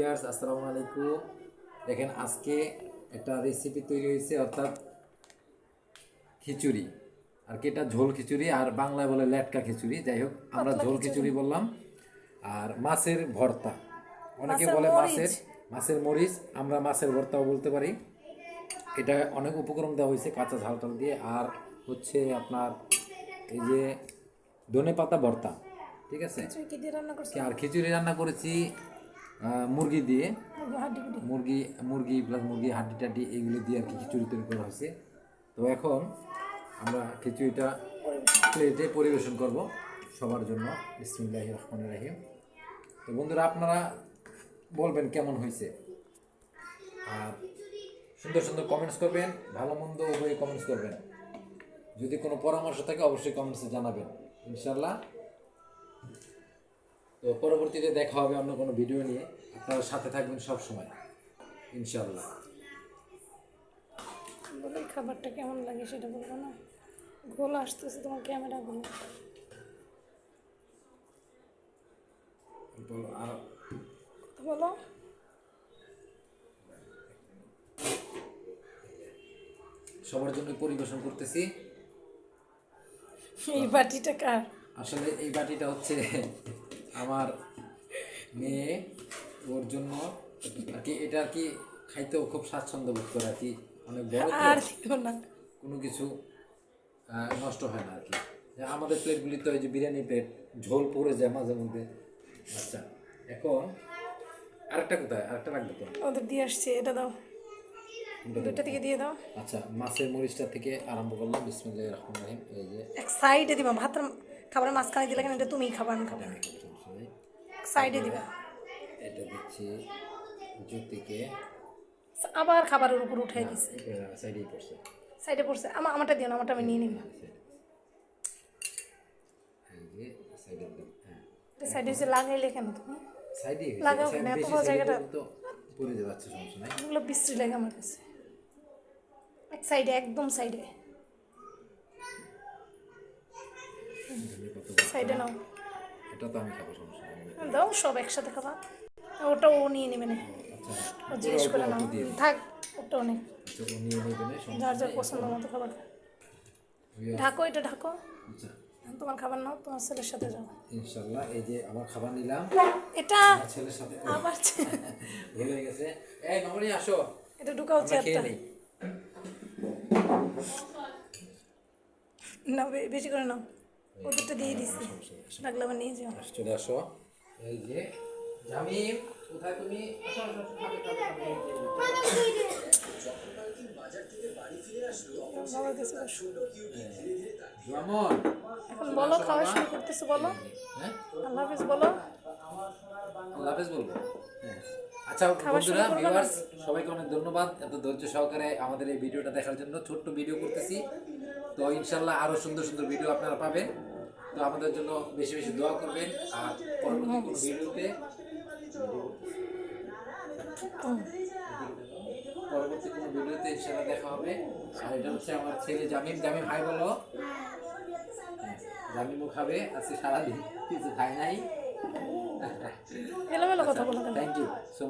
Viewers আসসালামু আলাইকুম। দেখেন আজকে একটা রেসিপি তৈরি হয়েছে, অর্থাৎ খিচুড়ি। আর কি, এটা ঝোল খিচুড়ি, আর বাংলায় বলে লেটকা খিচুড়ি। যাই হোক, আমরা ঝোল খিচুড়ি বললাম। আর মাছের ভর্তা, অনেকে বলে মাছের মরিচ, আমরা মাছের ভর্তাও বলতে পারি। এটা অনেক উপকরণ দেওয়া হয়েছে কাঁচা ঝাল টাল দিয়ে। আর হচ্ছে আপনার এই যে ধনে পাতা ভর্তা, ঠিক আছে। আর খিচুড়ি রান্না করেছি মুরগি দিয়ে, মুরগি প্লাস মুরগি হাড্ডি টাড্ডি এগুলো দিয়ে আর কি খিচুড়ি তৈরি করা হয়েছে। তো এখন আমরা খিচুড়িটা প্লেটে পরিবেশন করব সবার জন্য। বিসমিল্লাহির রহমানির রহিম। তো বন্ধুরা, আপনারা বলবেন কেমন হয়েছে, আর সুন্দর সুন্দর কমেন্টস করবেন, ভালো মন্দ উভয় কমেন্টস করবেন। যদি কোনো পরামর্শ থাকে অবশ্যই কমেন্টসে জানাবেন, ইনশাল্লাহ। তো পরবর্তীতে দেখা হবে অন্য কোনো ভিডিও নিয়ে। আপনারা সাথে থাকবেন সব সময়, ইনশাল্লাহ। বলে খাবারটা কেমন লাগে সেটা বলবো না। গোল আসতেছে তোমার ক্যামেরা গুলো। আর বলো। সবার জন্য পরিবেশন করতেছি। এই বাটিটা কার? আসলে এই বাটিটা হচ্ছে আমার মেয়ে, ওর জন্য আর কি। এটা আর কি খাইতেও খুব স্বাচ্ছন্দ্য বোধ করে আর কি, অনেক বড় তো, আর দিও না, কোনো কিছু নষ্ট হয় না আর কি। আমাদের প্লেটগুলি তো এই যে বিরিয়ানি প্লেট, ঝোল পড়ে যায় মাঝে মধ্যে। আচ্ছা, এখন আরেকটা কোথায়, আরেকটা রাখবে তো? ওদের দিয়ে আসছে, এটা দাও, দুইটা থেকে দিয়ে দাও। আচ্ছা, মাছের মরিচটা থেকে আরম্ভ করলাম। বিসমিল্লাহির রহমানির রহিম। এই যে এক সাইডে দিবা, ভাতের খাবারের মাঝখানে দিলে কেন? এটা তুমিই খাবার না খাবার, সাইডে দিবা। এটা দিচ্ছি জ্যোতিকে, আবার খাবারের উপর উঠাই দিছে, সাইডেই পড়ছে, সাইডে পড়ছে। আমারটা দিও না, আমারটা আমি নিয়ে নিব। এই যে সাইডে দিলাম। হ্যাঁ, সাইডে যে লাগাইলে কেন তুমি? সাইডে লাগাও কেন? এত বড় জায়গাটা তো পড়ে যাচ্ছে, সমস্যা নাই। এগুলো বিশ্রী লাগে আমার কাছে। এক সাইডে, একদম সাইডে, সাইডে নাও। এটা তো আমি খাবো, সমস্যা নাই। দাও, সব একসাথে খাবা। ওটা ও নিয়ে নেবে না, ও জিজ্ঞেস করে নাও। থাক, ওটা অনেক, ও নিয়ে নেবে না, যার যার পছন্দ মতো খাবার। ঢাকো, এটা ঢাকো। আচ্ছা, তোমার খাবার নাও, তোমার ছেলের সাথে যাও। ইনশাআল্লাহ। এই যে আমার খাবার নিলাম, এটা ছেলের সাথে আবার ভুলে গেছে। এই মামনি আসো, এটা ঢুকাও চেয়ারটা। না, বেশি করে নাও, ওদেরটা দিয়ে দিচ্ছি, ডাকলে আবার নিয়ে যাও। চলে আসো। এই যে জামিম, কোথায় তুমি? এখন বলো, খাওয়া শুরু করতেছো, বলো। আল্লাহ হাফেজ বলো। আল্লাহ হাফেজ বলবো। আচ্ছা বন্ধুরা, ভিউয়ার্স, সবাইকে অনেক ধন্যবাদ এত ধৈর্য সহকারে আমাদের এই ভিডিওটা দেখার জন্য। ছোট্ট ভিডিও করতেছি, তো ইনশাল্লাহ আরো সুন্দর সুন্দর ভিডিও আপনারা পাবেন। তো আমাদের জন্য বেশি বেশি দোয়া করবেন। আর পরবর্তী কোনো ভিডিওতে ইনশাল্লাহ দেখা হবে। আর এটা হচ্ছে আমার ছেলে জামিম। জামিম হাই বলো। জামিমও খাবে, আজকে সারাদিন কিছু খায় নাই। এলোমেলো কথা বলো। Thank you.